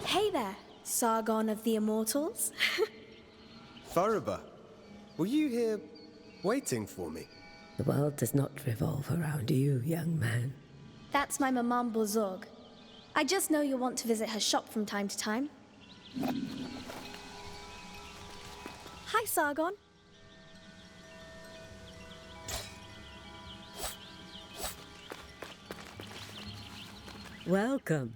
Hey there, Sargon of the Immortals. Thoroughbar, were you here waiting for me? The world does not revolve around you, young man. That's my Maman Bozorg. I just know you'll want to visit her shop from time to time. Hi, Sargon. Welcome.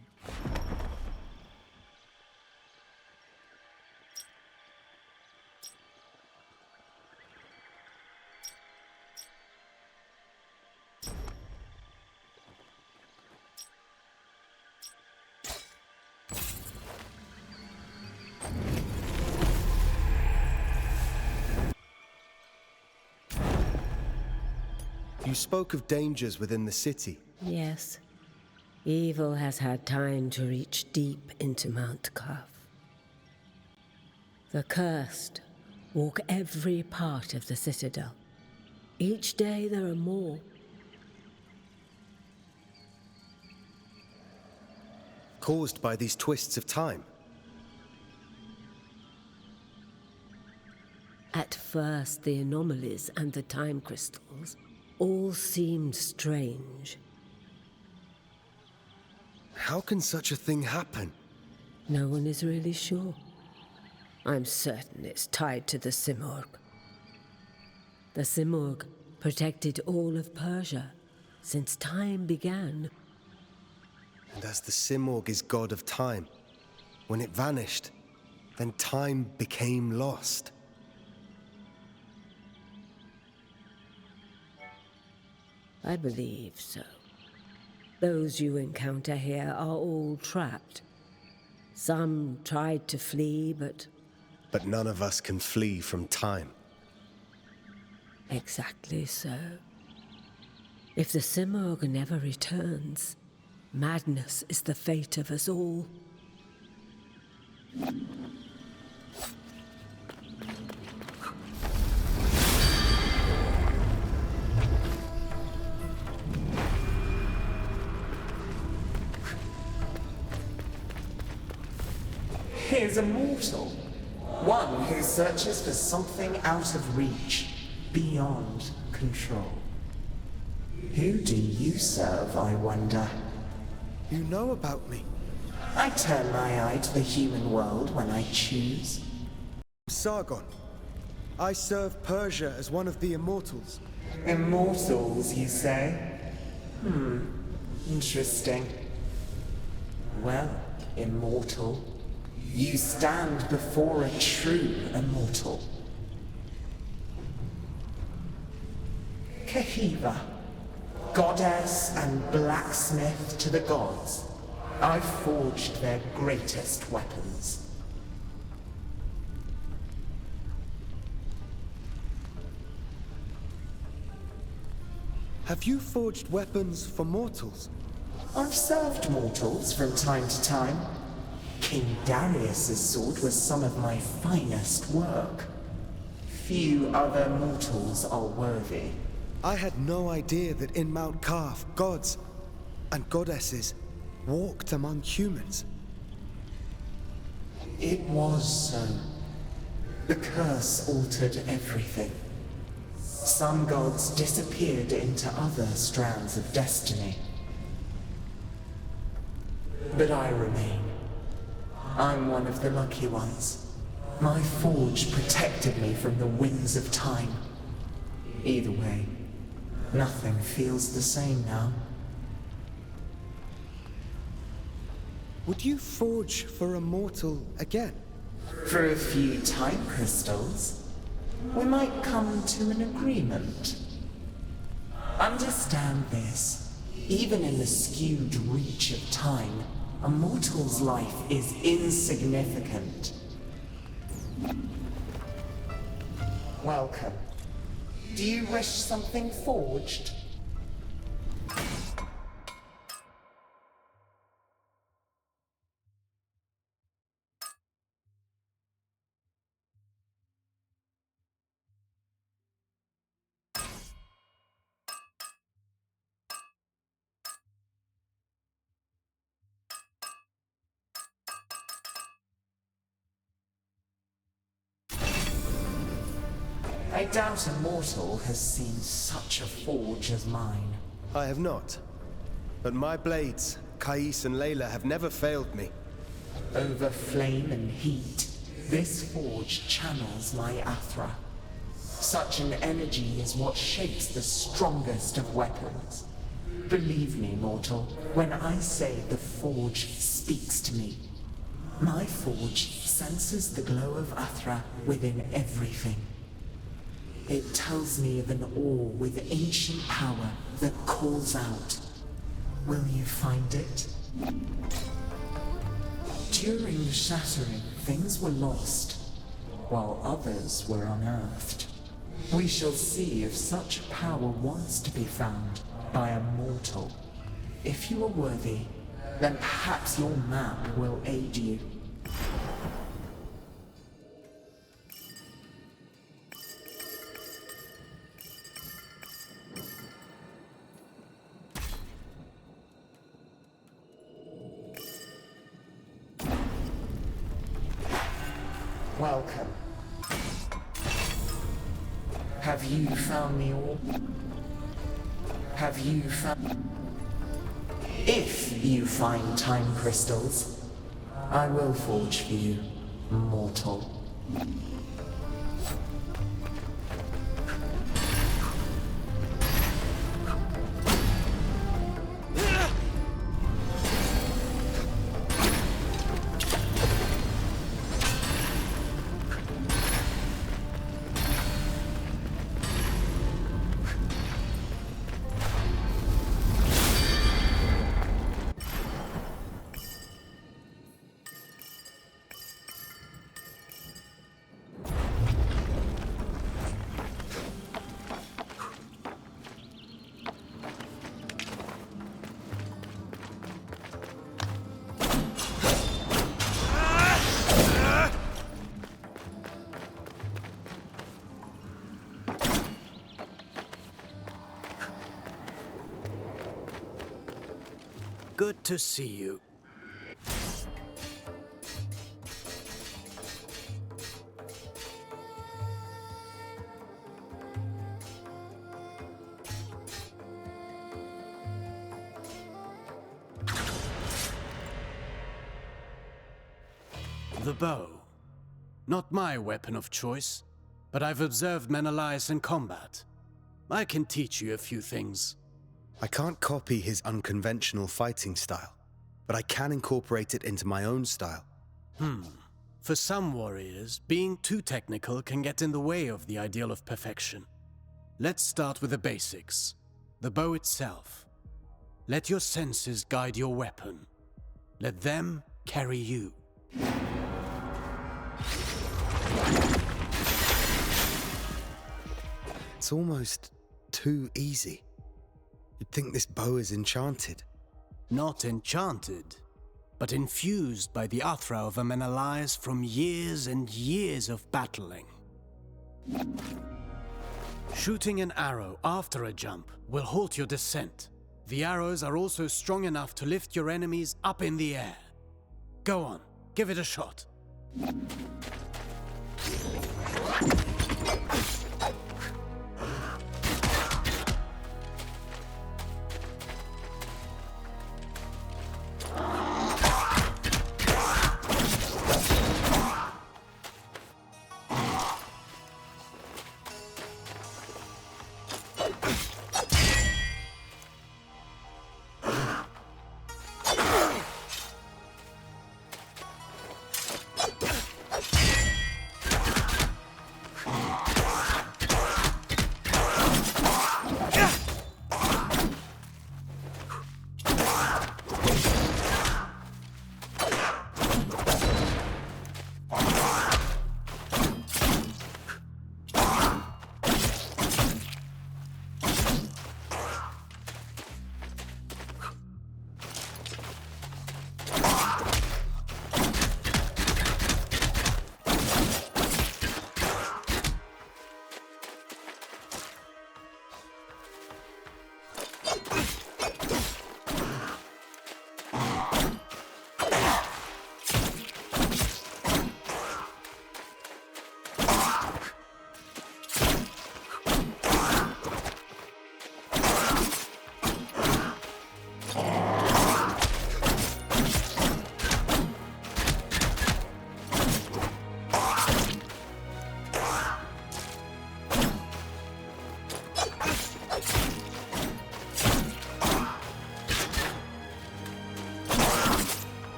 You spoke of dangers within the city. Yes. Evil has had time to reach deep into Mount Kaheva. The cursed walk every part of the citadel. Each day there are more. Caused by these twists of time. At first, the anomalies and the time crystals all seemed strange. How can such a thing happen? No one is really sure. I'm certain it's tied to the Simurgh. The Simurgh protected all of Persia since time began. And as the Simurgh is god of time, when it vanished, then time became lost. I believe so. Those you encounter here are all trapped. Some tried to flee, but But none of us can flee from time. exactly so. If the Simurgh never returns, madness is the fate of us all. He is a mortal. One who searches for something out of reach, beyond control. Who do you serve, I wonder? You know about me. I turn my eye to the human world when I choose. Sargon. I serve Persia as one of the Immortals. Immortals, you say? Interesting. Well, immortal, you stand before a true immortal. Kaheva, goddess and blacksmith to the gods, I forged their greatest weapons. Have you forged weapons for mortals? I've served mortals from time to time. King Darius's sword was some of my finest work. Few other mortals are worthy. I had no idea that in Mount Kaheva, gods and goddesses walked among humans. It was so. The curse altered everything. Some gods disappeared into other strands of destiny. But I remain. I'm one of the lucky ones. My forge protected me from the winds of time. Either way, nothing feels the same now. Would you forge for a mortal again? For a few time crystals, we might come to an agreement. Understand this. Even in the skewed reach of time, a mortal's life is insignificant. Welcome. Do you wish something forged? doubt a mortal has seen such a forge as mine. I have not. But my blades, Kais and Layla, have never failed me. Over flame and heat, this forge channels my Athra. Such an energy is what shapes the strongest of weapons. Believe me, mortal, when I say the forge speaks to me. My forge senses the glow of Athra within everything. It tells me of an ore with ancient power that calls out. Will you find it? During the shattering, things were lost, while others were unearthed. We shall see if such power wants to be found by a mortal. If you are worthy, then perhaps your map will aid you. Welcome. Have you found the orb? Have you found... If you find time crystals, I will forge for you, mortal. Good to see you. The bow. Not my weapon of choice, but I've observed Menelaus in combat. I can teach you a few things. I can't copy his unconventional fighting style, but I can incorporate it into my own style. For some warriors, being too technical can get in the way of the ideal of perfection. Let's start with the basics. The bow itself. Let your senses guide your weapon. Let them carry you. It's almost too easy. You'd think this bow is enchanted. Not enchanted, but infused by the Athra of a Menelaus from years and years of battling. Shooting an arrow after a jump will halt your descent. The arrows are also strong enough to lift your enemies up in the air. Go on, give it a shot.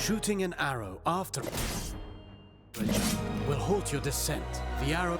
Shooting an arrow after will halt your descent. The arrow...